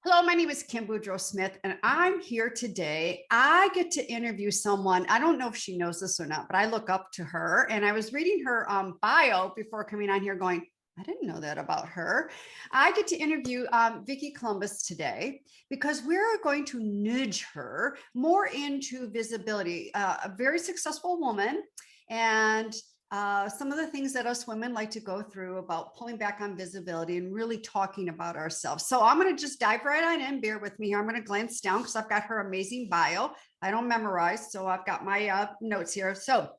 Hello, my name is Kim Boudreau-Smith, and I'm here today. I get to interview someone. I don't know if she knows this or not, but I look up to her. And I was reading her bio before coming on here going, I didn't know that about her. I get to interview Vikki Columbus today because we're going to nudge her more into visibility. A very successful woman, and some of the things that us women like to go through about pulling back on visibility and really talking about ourselves. So I'm going to just dive right on in. Bear with me here. I'm going to glance down because I've got her amazing bio. I don't memorize, so I've got my notes here. So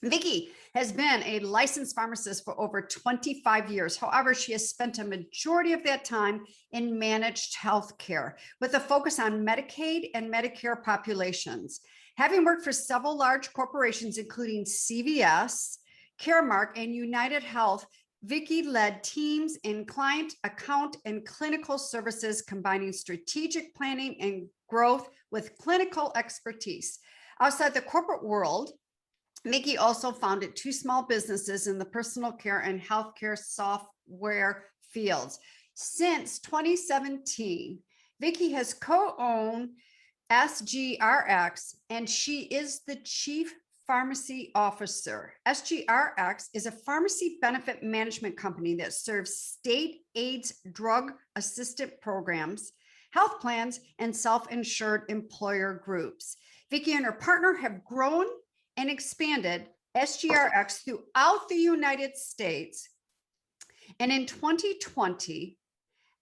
Vikki has been a licensed pharmacist for over 25 years. However, she has spent a majority of that time in managed health care with a focus on Medicaid and Medicare populations. Having worked for several large corporations, including CVS, Caremark, and United Health, Vikki led teams in client, account, and clinical services, combining strategic planning and growth with clinical expertise. Outside the corporate world, Vikki also founded two small businesses in the personal care and healthcare software fields. Since 2017, Vikki has co-owned SGRX, and she is the chief pharmacy officer. SGRX is a pharmacy benefit management company that serves state AIDS drug assistance programs, health plans, and self-insured employer groups. Vikki and her partner have grown and expanded SGRX throughout the United States. And in 2020,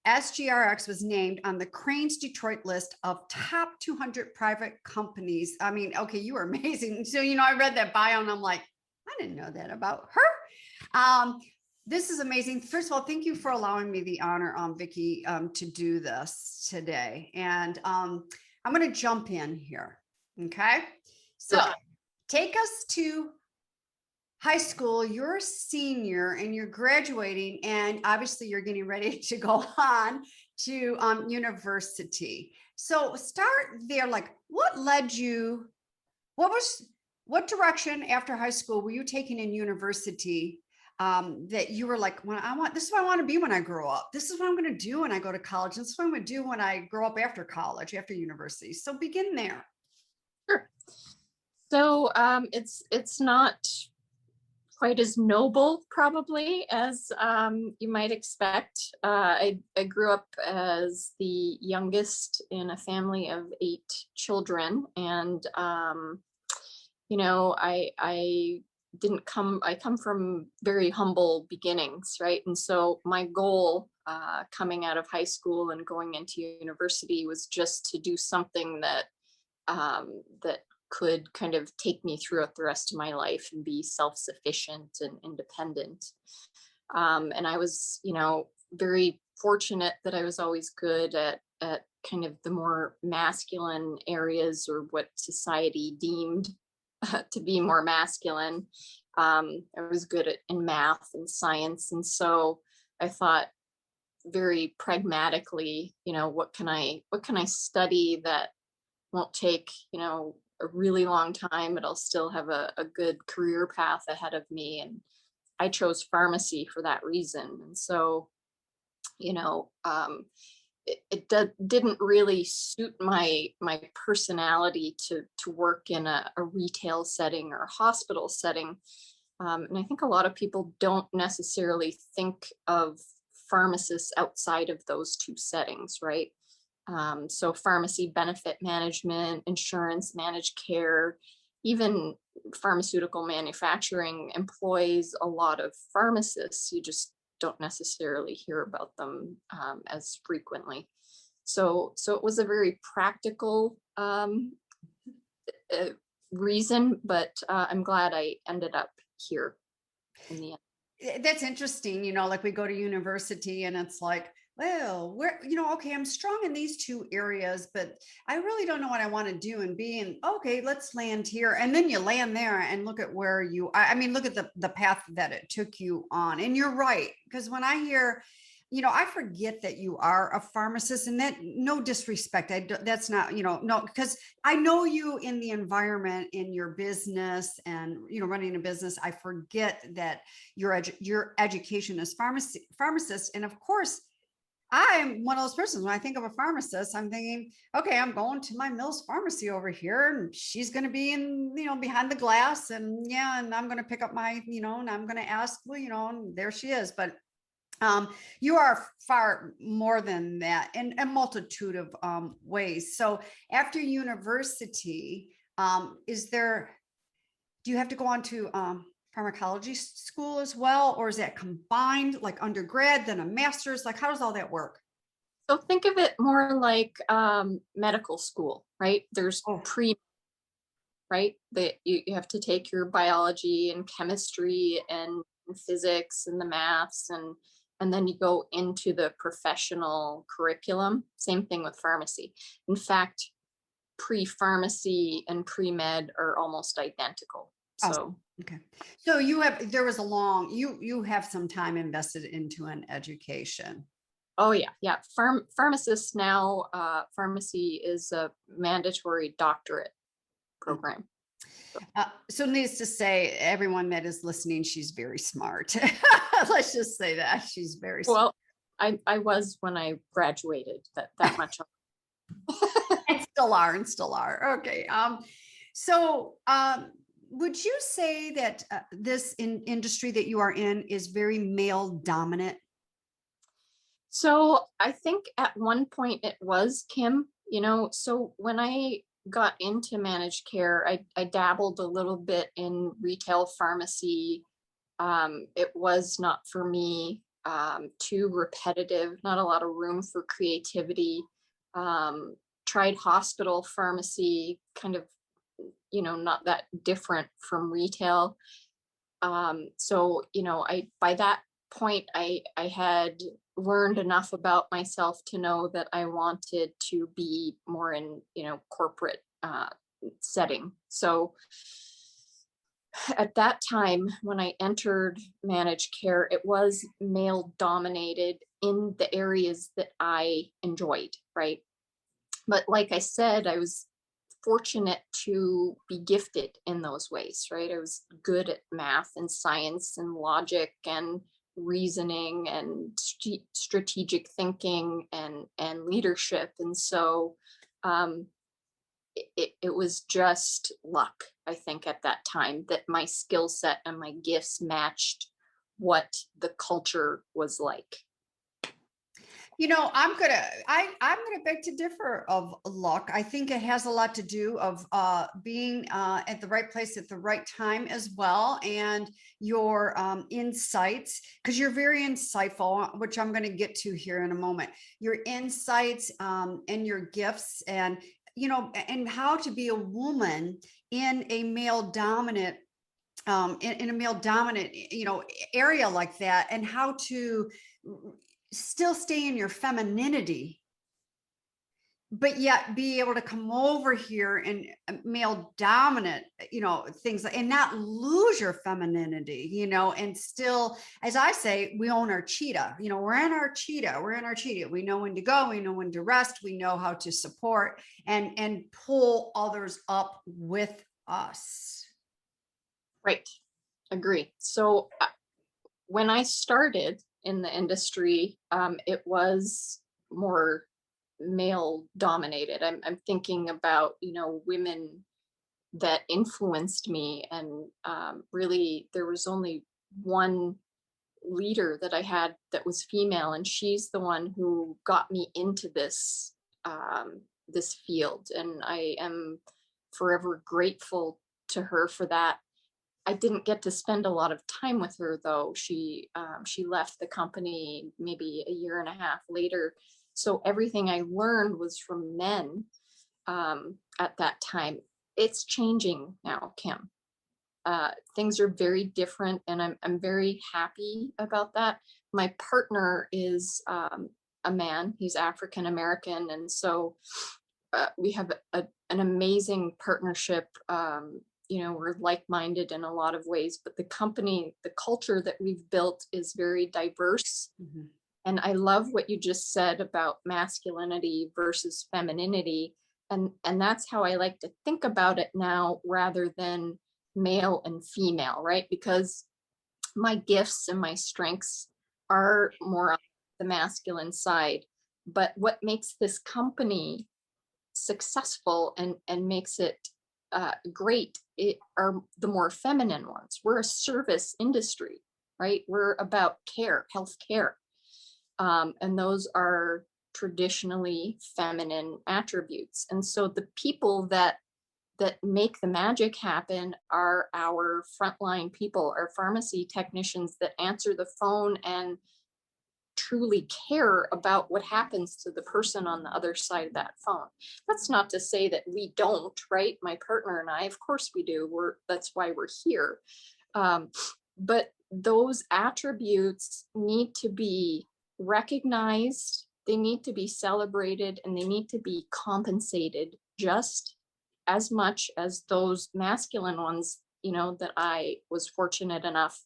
SGRX was named on the Crain's Detroit list of top 200 private companies. I mean, okay, you are amazing. So, I read that bio and I'm like, I didn't know that about her. This is amazing. First of all, thank you for allowing me the honor, Vikki, to do this today. And I'm going to jump in here. Okay. So take us to high school. You're a senior and you're graduating, and obviously you're getting ready to go on to university. So start there. Like, what led you? What direction after high school were you taking in university that you were like, this is what I want to be when I grow up. This is what I'm going to do when I go to college. This is what I'm going to do when I grow up after college, after university. So begin there. Sure. So it's not quite as noble probably as you might expect. I grew up as the youngest in a family of 8 children, and I come from very humble beginnings, right? And so my goal coming out of high school and going into university was just to do something that could kind of take me throughout the rest of my life and be self-sufficient and independent. And I was, very fortunate that I was always good at kind of the more masculine areas, or what society deemed to be more masculine. I was good in math and science. And so I thought very pragmatically, what can I study that won't take, a really long time, but I'll still have a good career path ahead of me. And I chose pharmacy for that reason. And so, it didn't really suit my personality to work in a retail setting or a hospital setting. And I think a lot of people don't necessarily think of pharmacists outside of those two settings, right? So pharmacy benefit management, insurance, managed care, even pharmaceutical manufacturing employs a lot of pharmacists. You just don't necessarily hear about them as frequently. So it was a very practical reason, but I'm glad I ended up here in the end. That's interesting. Like we go to university and it's like, well, okay, I'm strong in these two areas, but I really don't know what I want to do and be in. Okay, let's land here. And then you land there and look at where look at the path that it took you on. And you're right. Because when I hear, I forget that you are a pharmacist, and that, no disrespect. That's not, no, because I know you in the environment, in your business and, running a business. I forget that your education is pharmacist. And of course, I'm one of those persons. When I think of a pharmacist, I'm thinking, okay, I'm going to my Mills pharmacy over here, and she's going to be in, behind the glass, and yeah, and I'm going to pick up my, and I'm going to ask, well, and there she is. But you are far more than that in a multitude of ways. So after university, do you have to go on to pharmacology school as well? Or is that combined, like undergrad, then a master's? Like, how does all that work? So think of it more like medical school, right? There's Oh, right? That you have to take your biology and chemistry and physics and the maths, and then you go into the professional curriculum. Same thing with pharmacy. In fact, pre-pharmacy and pre-med are almost identical. oh, So okay. So you have some time invested into an education. oh yeah. Pharmacists now, pharmacy is a mandatory doctorate program. So needs to say, everyone that is listening, she's very smart. Let's just say that she's very smart. Well, I was when I graduated, that much. And still are. Okay. So would you say that this industry that you are in is very male dominant? So I think at one point it was, Kim, so when I got into managed care, I dabbled a little bit in retail pharmacy. It was not for me, too repetitive, not a lot of room for creativity. Tried hospital pharmacy, kind of, not that different from retail. So, by that point, I had learned enough about myself to know that I wanted to be more in, corporate setting. So at that time, when I entered managed care, it was male dominated in the areas that I enjoyed, right? But like I said, I was fortunate to be gifted in those ways, right? I was good at math and science and logic and reasoning and strategic thinking and leadership. And so it was just luck, I think, at that time, that my skill set and my gifts matched what the culture was like. I'm gonna beg to differ of luck. I think it has a lot to do of being at the right place at the right time as well, and your insights, because you're very insightful, which I'm going to get to here in a moment. Your insights and your gifts, and and how to be a woman in a male dominant in a male dominant area like that, and how to still stay in your femininity, but yet be able to come over here and male dominant, things, and not lose your femininity, and still, as I say, we own our cheetah, we're in our cheetah. We know when to go, we know when to rest, we know how to support and pull others up with us. Right. Agree. So when I started in the industry, it was more male dominated. I'm thinking about, women that influenced me, and really there was only one leader that I had that was female, and she's the one who got me into this field, and I am forever grateful to her for that. I didn't get to spend a lot of time with her, though. She left the company maybe a year and a half later. So everything I learned was from men at that time. It's changing now, Kim. Things are very different, and I'm very happy about that. My partner is a man. He's African American, and so we have an amazing partnership. We're like-minded in a lot of ways, but the company, the culture that we've built is very diverse. Mhm. And I love what you just said about masculinity versus femininity. And that's how I like to think about it now, rather than male and female, right? Because my gifts and my strengths are more on the masculine side. But what makes this company successful and makes it great are the more feminine ones. We're a service industry, right? We're about care, health care. And those are traditionally feminine attributes. And so the people that make the magic happen are our frontline people, our pharmacy technicians that answer the phone and truly care about what happens to the person on the other side of that phone. That's not to say that we don't, right? My partner and I, of course we do. That's why we're here. But those attributes need to be recognized, they need to be celebrated, and they need to be compensated just as much as those masculine ones, that I was fortunate enough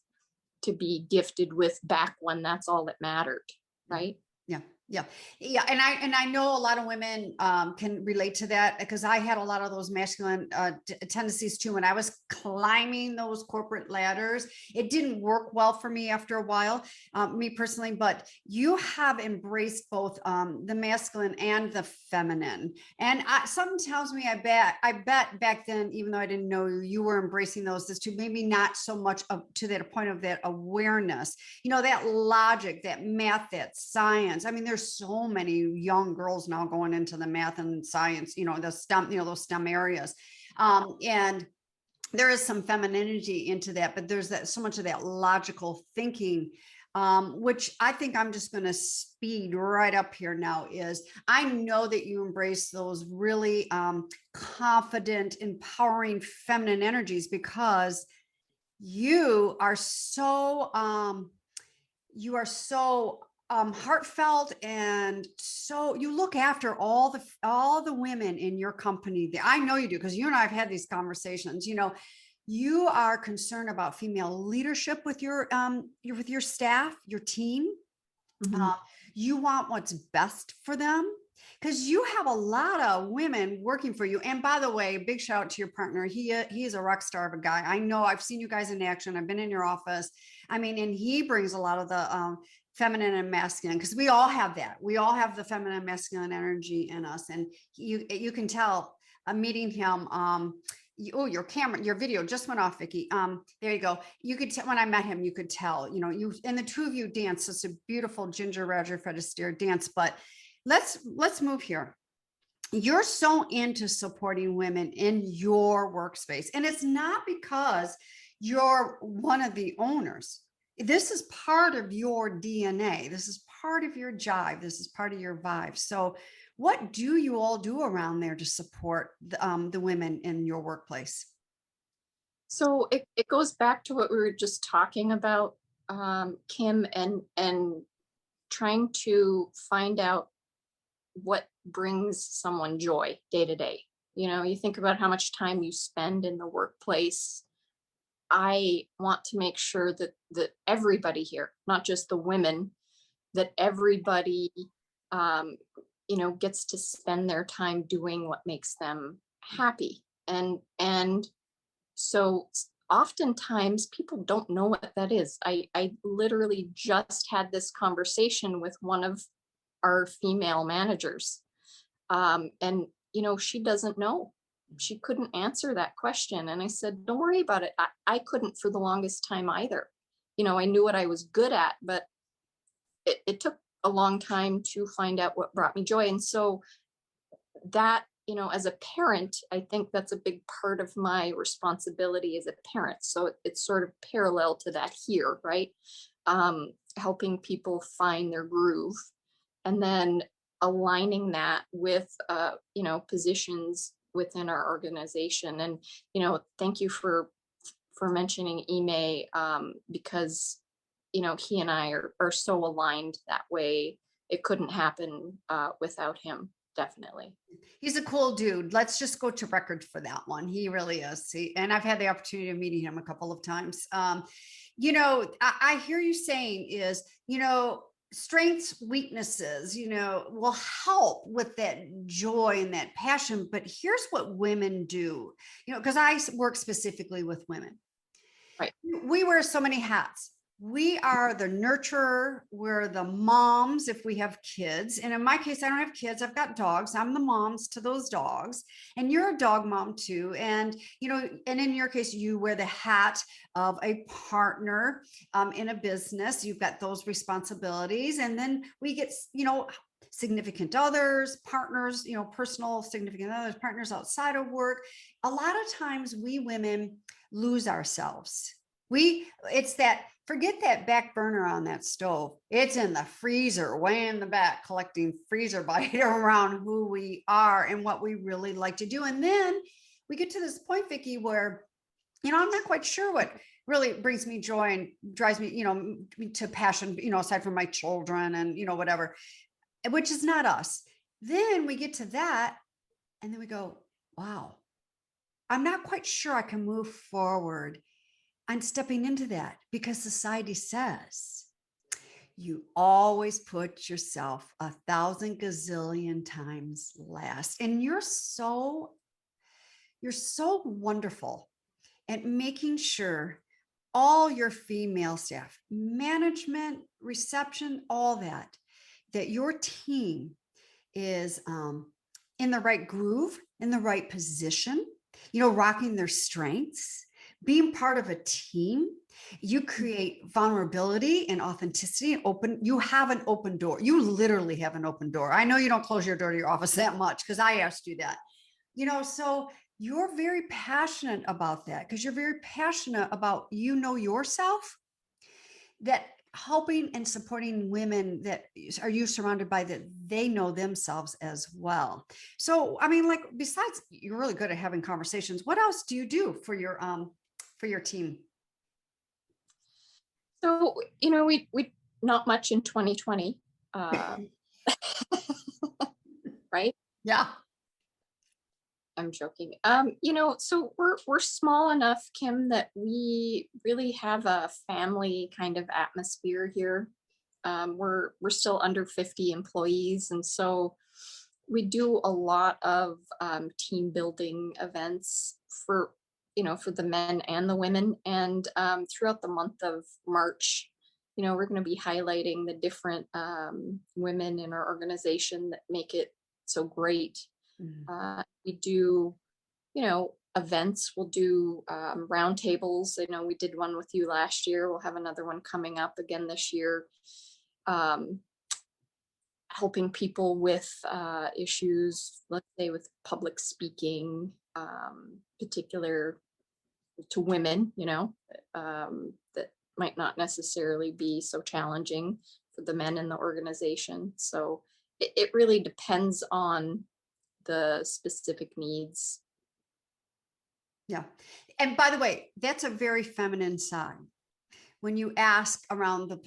to be gifted with back when that's all that mattered, right? Yeah. Yeah. Yeah. And I know a lot of women can relate to that, because I had a lot of those masculine tendencies too. When I was climbing those corporate ladders, it didn't work well for me after a while, me personally, but you have embraced both the masculine and the feminine. And something tells me, I bet back then, even though I didn't know you were embracing those too, maybe not so much to that point of that awareness, that logic, that math, that science. I mean, there's so many young girls now going into the math and science, the STEM, those STEM areas. And there is some femininity into that, but there's so much of that logical thinking, which I think I'm just going to speed right up here now. Is I know that you embrace those really confident, empowering feminine energies, because you are so heartfelt, and so you look after all the women in your company. I know you do, because you and I have had these conversations. You are concerned about female leadership with your staff, your team. Mhm. You want what's best for them, because you have a lot of women working for you. And by the way, big shout out to your partner. He is a rock star of a guy. I know, I've seen you guys in action. I've been in your office. I mean, and he brings a lot of the feminine and masculine, because we all have that. We all have the feminine and masculine energy in us. And you can tell meeting him. Your camera, your video just went off, Vikki. There you go. You could tell when I met him, you could tell, you and the two of you dance. It's a beautiful Ginger Roger Fred Astaire dance. But let's move here. You're so into supporting women in your workspace, and it's not because you're one of the owners. This is part of your DNA. This is part of your jive. This is part of your vibe. So what do you all do around there to support the women in your workplace? So it goes back to what we were just talking about, Kim, and trying to find out what brings someone joy day to day. You think about how much time you spend in the workplace. I want to make sure that everybody here, not just the women, that everybody gets to spend their time doing what makes them happy. And so oftentimes people don't know what that is. I literally just had this conversation with one of our female managers. And she doesn't know. She couldn't answer that question. And I said, don't worry about it. I couldn't for the longest time either. I knew what I was good at, but it took a long time to find out what brought me joy. And so that, as a parent, I think that's a big part of my responsibility as a parent. So it's sort of parallel to that here, right? Helping people find their groove, and then aligning that with, positions within our organization. And, thank you for mentioning Ime, because, he and I are so aligned that way. It couldn't happen without him. Definitely. He's a cool dude. Let's just go to record for that one. He really is. And I've had the opportunity of meeting him a couple of times. I hear you saying is, strengths, weaknesses, will help with that joy and that passion. But here's what women do, because I work specifically with women. Right. We wear so many hats. we are the nurturer, we're the moms if we have kids. And in my case, I don't have kids, I've got dogs. I'm the moms to those dogs. And you're a dog mom too. And, and in your case, you wear the hat of a partner in a business. You've got those responsibilities. And then we get, significant others, partners, personal significant others, partners outside of work. A lot of times we women lose ourselves. It's that, forget that back burner on that stove. It's in the freezer, way in the back, collecting freezer bite around who we are and what we really like to do. And then we get to this point, Vikki, where, I'm not quite sure what really brings me joy and drives me, to passion, aside from my children and, whatever, which is not us. Then we get to that and then we go, wow, I'm not quite sure I can move forward. I'm stepping into that because society says you always put yourself 1,000 gazillion times last. And you're so wonderful at making sure all your female staff, management, reception, all that your team is in the right groove, in the right position, rocking their strengths, being part of a team. You create vulnerability and authenticity and you have an open door. You literally have an open door. I know you don't close your door to your office that much because I asked you that, so you're very passionate about that because you're very passionate about, yourself, that helping and supporting women that are you surrounded by, that they know themselves as well. So, I mean, like, besides you're really good at having conversations, what else do you do for your team? So, we not much in 2020, right? Yeah. I'm joking. So we're small enough, Kim, that we really have a family kind of atmosphere here. We're still under 50 employees, and so we do a lot of team building events for the men and the women. And throughout the month of March, we're going to be highlighting the different women in our organization that make it so great. We do, events. We'll do roundtables. I know we did one with you last year. We'll have another one coming up again this year. Helping people with issues, let's say with public speaking, particular to women, that might not necessarily be so challenging for the men in the organization. So it really depends on the specific needs. Yeah. And by the way, that's a very feminine side. When you ask around the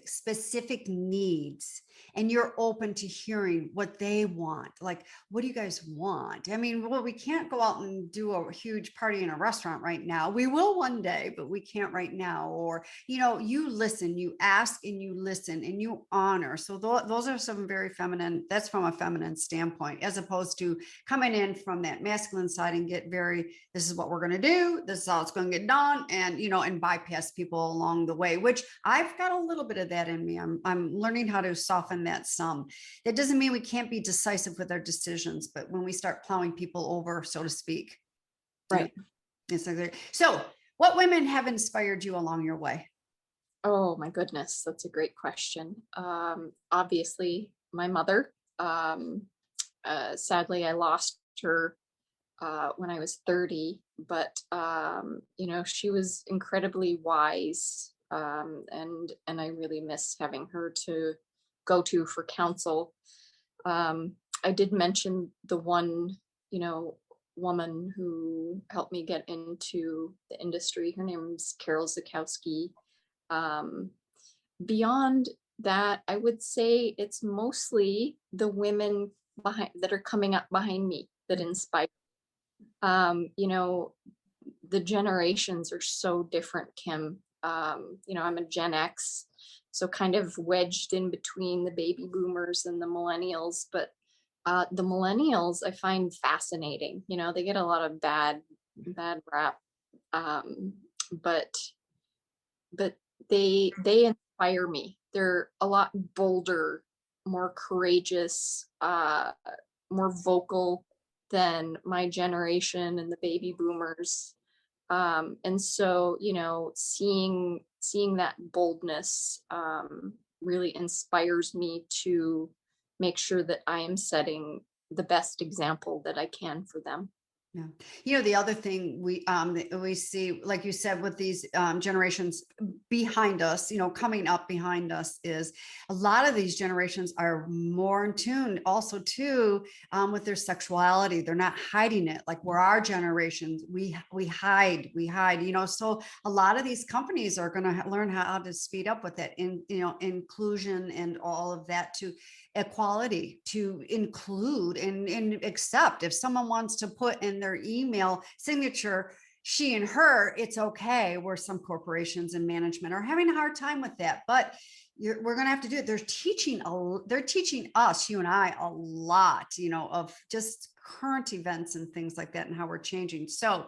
specific needs, and you're open to hearing what they want, like, what do you guys want? I mean, well, we can't go out and do a huge party in a restaurant right now. We will one day, but we can't right now. Or, you listen, you ask, and you listen, and you honor. So those are some very feminine, that's from a feminine standpoint, as opposed to coming in from that masculine side and get very, this is what we're going to do, this is how it's going to get done, and and bypass people along the way, which I've got a little bit of that in me. I'm learning how to soften that some. That doesn't mean we can't be decisive with our decisions, but when we start plowing people over, so to speak. Right. So what women have inspired you along your way? Oh my goodness, that's a great question. Obviously my mother. Sadly, I lost her when I was 30, but she was incredibly wise, and I really miss having her to go to for counsel. I did mention the one, woman who helped me get into the industry. Her name's Carol Zakowski. Beyond that, I would say it's mostly the women that are coming up behind me that inspire. The generations are so different, Kim. I'm a Gen X, so kind of wedged in between the baby boomers and the millennials. But the millennials I find fascinating. They get a lot of bad rap, but but they inspire me. They're a lot bolder, more courageous, more vocal than my generation and the baby boomers. And so, seeing that boldness really inspires me to make sure that I am setting the best example that I can for them. Yeah. The other thing that we see, like you said, with these generations behind us, coming up behind us, is a lot of these generations are more in tune also too with their sexuality. They're not hiding it like we're our generations. We hide, so a lot of these companies are going to learn how to speed up with that inclusion and all of that, to equality, to include and accept. If someone wants to put in their email signature she and her, it's okay, where some corporations and management are having a hard time with that. But we're going to have to do it. They're teaching us, you and I, a lot, of just current events and things like that and how we're changing. So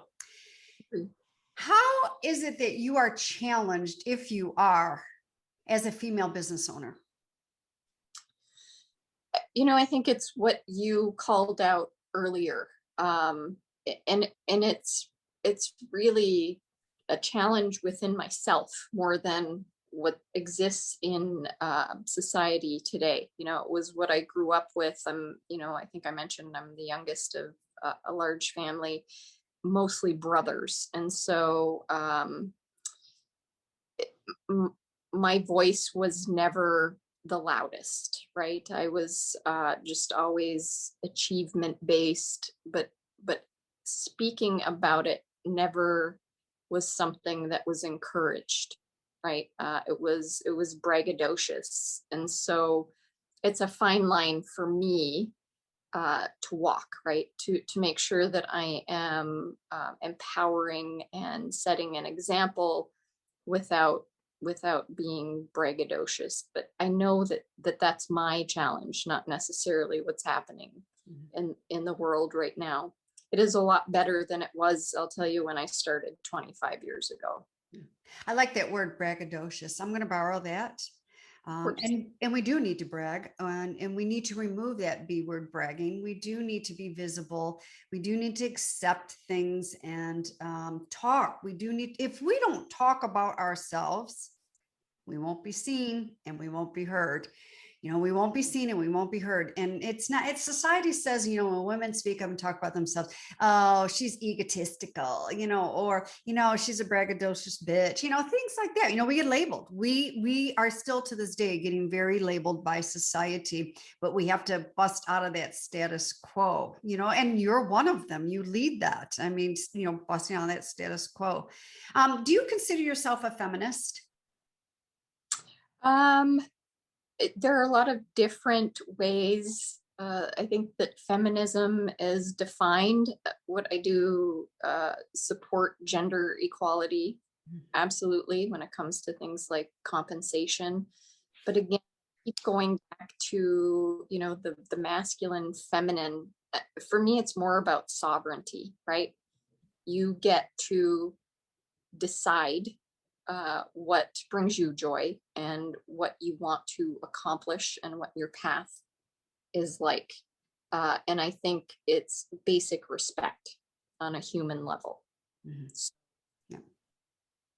how is it that you are challenged, if you are, as a female business owner? I think it's what you called out earlier. And it's really a challenge within myself more than what exists in society today. It was what I grew up with. I think I mentioned I'm the youngest of a large family, mostly brothers. And so my voice was never the loudest, right? I was just always achievement based, but speaking about it never was something that was encouraged, right? It was braggadocious, and so it's a fine line for me to walk, right? To make sure that I am empowering and setting an example without being braggadocious. But I know that's my challenge, not necessarily what's happening in the world right now. It is a lot better than it was, I'll tell you, when I started 25 years ago. I like that word, braggadocious. I'm going to borrow that. And we do need to brag, and we need to remove that B word, bragging. We do need to be visible. We do need to accept things and talk. If we don't talk about ourselves, we won't be seen and we won't be heard. We won't be seen and we won't be heard. And society says, when women speak up and talk about themselves, oh, she's egotistical, or, she's a braggadocious bitch, things like that. We get labeled. We are still to this day getting very labeled by society, but we have to bust out of that status quo, and you're one of them. You lead that. I mean, busting out of that status quo. Do you consider yourself a feminist? Um, there are a lot of different ways. I think that feminism is defined. What I do support gender equality, absolutely, when it comes to things like compensation. But again, keep going back to the masculine, feminine. For me, it's more about sovereignty, right? You get to decide what brings you joy and what you want to accomplish and what your path is like. And I think it's basic respect on a human level. Mhm. Yeah.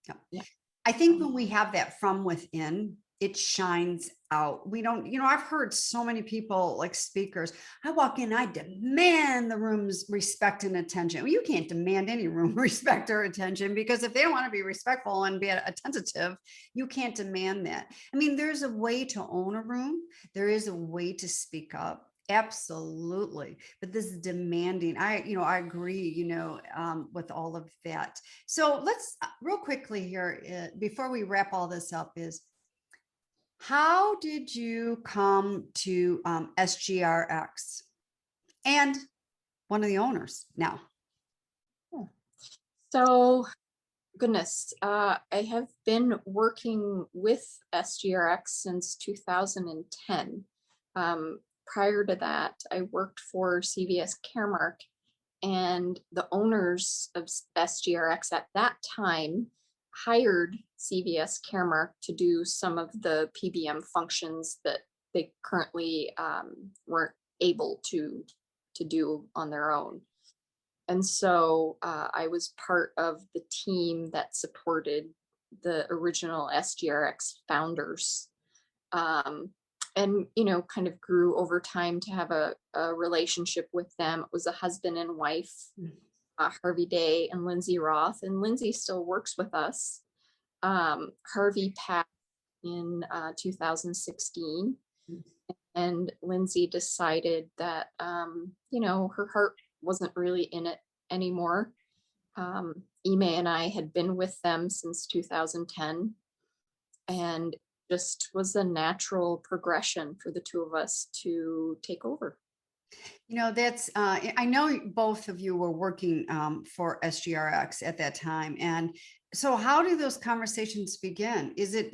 Yeah. Yeah. I think when we have that from within, it shines out. We don't, I've heard so many people, like speakers, I walk in, I demand the room's respect and attention. Well, you can't demand any room respect or attention, because if they don't want to be respectful and be attentive, you can't demand that. I mean, there's a way to own a room. There is a way to speak up. Absolutely. But this is demanding. I agree, with all of that. So let's real quickly here, before we wrap all this up, is how did you come to SGRX and one of the owners now? So, goodness, I have been working with SGRX since 2010. Prior to that, I worked for CVS Caremark, and the owners of SGRX at that time hired CVS Caremark to do some of the PBM functions that they currently weren't able to do on their own. And so I was part of the team that supported the original SGRX founders, um, and, kind of grew over time to have a relationship with them. It was a husband and wife, Harvey Day and Lindsay Roth, and Lindsay still works with us. Harvey passed in 2016, and Lindsay decided that, her heart wasn't really in it anymore. Ime and I had been with them since 2010, and just was a natural progression for the two of us to take over. That's, I know both of you were working for SGRX at that time. And so how do those conversations begin? Is it,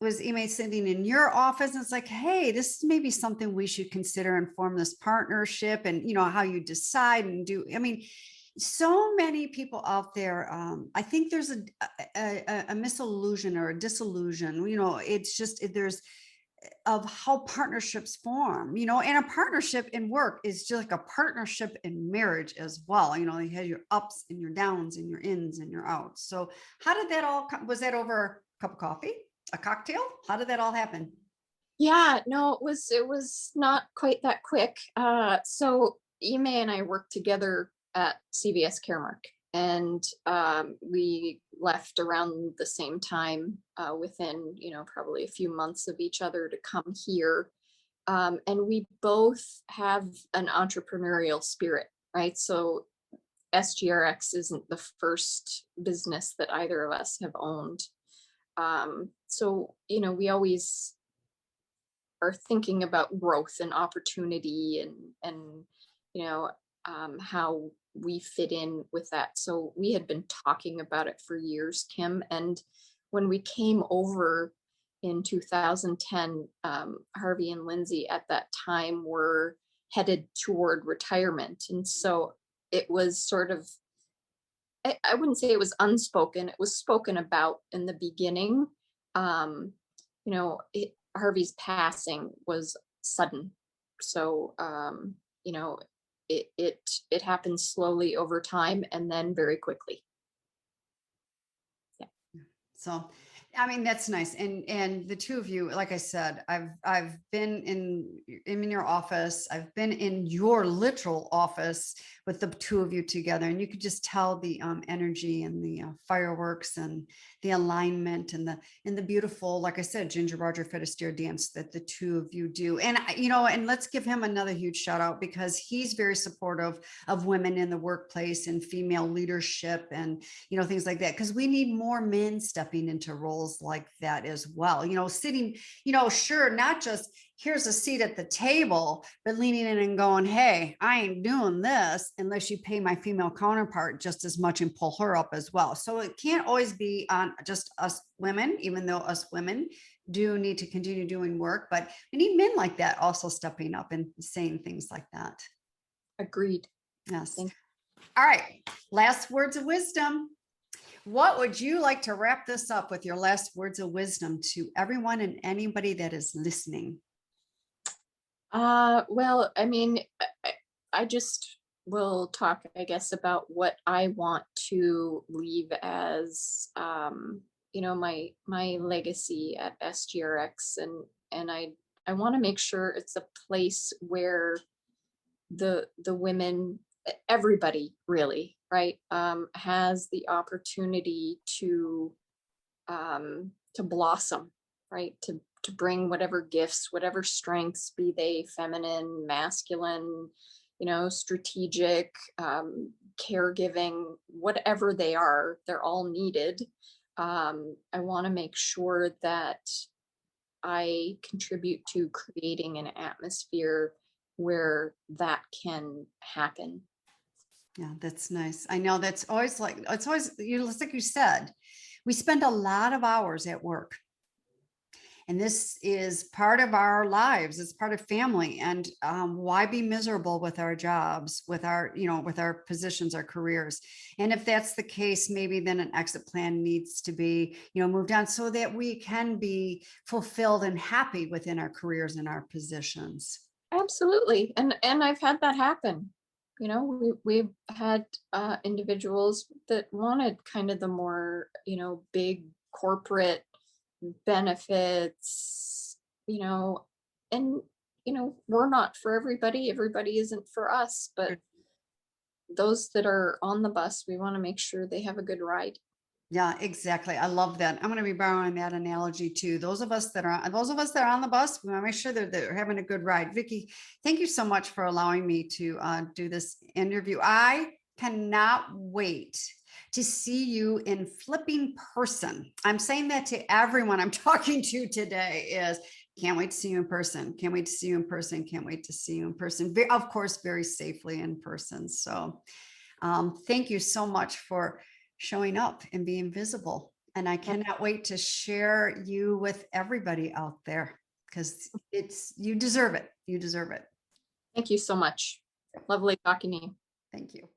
was Ime sitting in your office and it's like, hey, this is maybe something we should consider and form this partnership, and, how you decide and do, so many people out there. I think there's a misillusion or a disillusion, it's just, there's of how partnerships form, and a partnership in work is just like a partnership in marriage as well. You have your ups and your downs and your ins and your outs. So how did that all was that over a cup of coffee, a cocktail? How did that all happen? Yeah, no, it was not quite that quick. So Ime and I worked together at CVS Caremark, and we left around the same time, within, probably a few months of each other, to come here. And we both have an entrepreneurial spirit, right? So SGRX isn't the first business that either of us have owned. So, we always are thinking about growth and opportunity, and how we fit in with that. So we had been talking about it for years, Kim. And when we came over in 2010, Harvey and Lindsay at that time were headed toward retirement. And so it was sort of, I wouldn't say it was unspoken, it was spoken about in the beginning. Harvey's passing was sudden. So, it happened slowly over time and then very quickly. Yeah. So, that's nice. And the two of you, like I said, I've been in your office. I've been in your literal office with the two of you together, and you could just tell the energy and the fireworks and the alignment and the beautiful, like I said, Ginger Roger Fed Astaire dance that the two of you do. And and let's give him another huge shout out, because he's very supportive of women in the workplace and female leadership and things like that, because we need more men stepping into roles like that as well. Sitting, sure, not just here's a seat at the table, but leaning in and going, hey, I ain't doing this unless you pay my female counterpart just as much and pull her up as well. So it can't always be on just us women, even though us women do need to continue doing work, but we need men like that also stepping up and saying things like that. Agreed. Yes. All right. Last words of wisdom. What would you like to wrap this up with, your last words of wisdom to everyone and anybody that is listening? Well, I just will talk, I guess, about what I want to leave as, my legacy at SGRX, and I want to make sure it's a place where the women, everybody really, right, has the opportunity to blossom, right, to bring whatever gifts, whatever strengths, be they feminine, masculine, strategic, caregiving, whatever they are, they're all needed. I want to make sure that I contribute to creating an atmosphere where that can happen. Yeah, that's nice. I know it's always like you said, we spend a lot of hours at work. And this is part of our lives. It's part of family. And why be miserable with our jobs, with our, with our positions, our careers? And if that's the case, maybe then an exit plan needs to be, moved on so that we can be fulfilled and happy within our careers and our positions. Absolutely. And I've had that happen. We've had individuals that wanted kind of the more, big corporate benefits, and we're not for everybody. Everybody isn't for us, but those that are on the bus, we want to make sure they have a good ride. Yeah, exactly. I love that. I'm going to be borrowing that analogy too. Those of us that are on the bus, we want to make sure that they're having a good ride. Vikki, thank you so much for allowing me to do this interview. I cannot wait to see you in flipping person. I'm saying that to everyone I'm talking to today is can't wait to see you in person. Can't wait to see you in person. Can't wait to see you in person. Of course, very safely in person. So thank you so much for showing up and being visible. And I cannot wait to share you with everybody out there because you deserve it. You deserve it. Thank you so much. Lovely talking to you. Thank you.